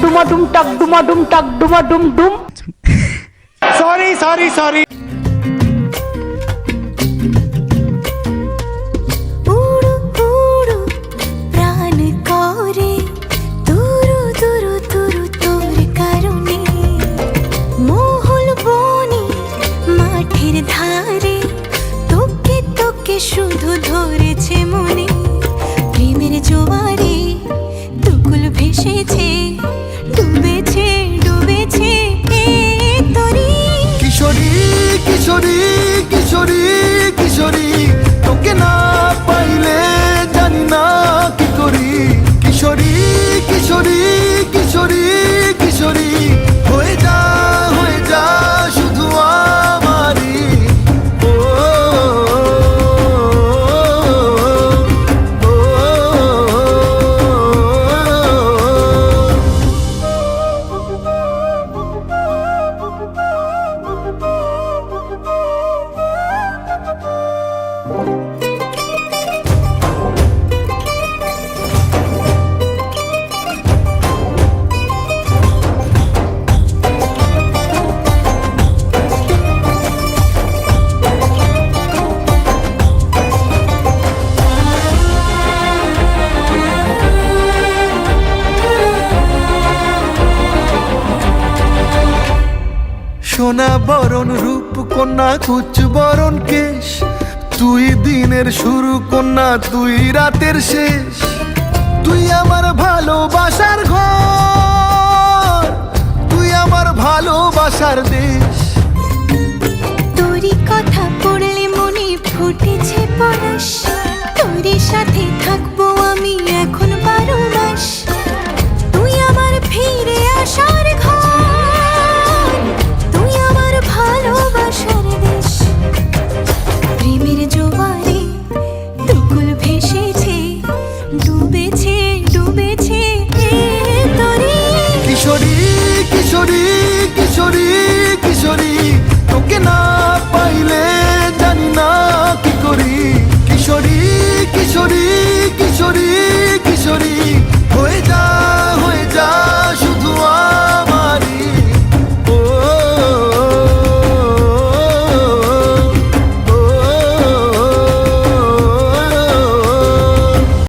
ডুমাডুম টাক ডুমাডুম টাক ডুমাডুম ডুম। Sorry sorry sorry. শুধু ধরেছে মনে প্রেমের জোয়ারে দুকুল ভেসেছে ডুবেছে ডুবেছে তরি। কিশোরী কিশোরী কিশোরী কিশোরী তোকে না পাইলে জানি না কি করি। কিশোরী কিশোরী কিশোরী কিশোরী হয়ে যা শুধু আমারই। সোনা বরণ রূপ কন্যা কুচ বরণ কেশ, তুই দিনের শুরু কন্যা তুই রাতের শেষ। তুই আমার ভালোবাসার ঘর, তুই আমার ভালোবাসার দেশ। তোরই কথা পড়লে মনে ফুটেছে পরশ, তোরই সাথে থাকবো আমি এখন 12 মাস। তুই আমার ফিরে আসার ঘর, তুই আমার ভালোবাসার দেশ। প্রেমের জোয়ারে দুকুল ভেসেছে ডুবেছে ডুবেছে তরি। কিশোরী কিশোরী কিশোরী কিশোরী তোকে না পাইলে জানি না কি করি। কিশোরী কিশোরী কিশোরী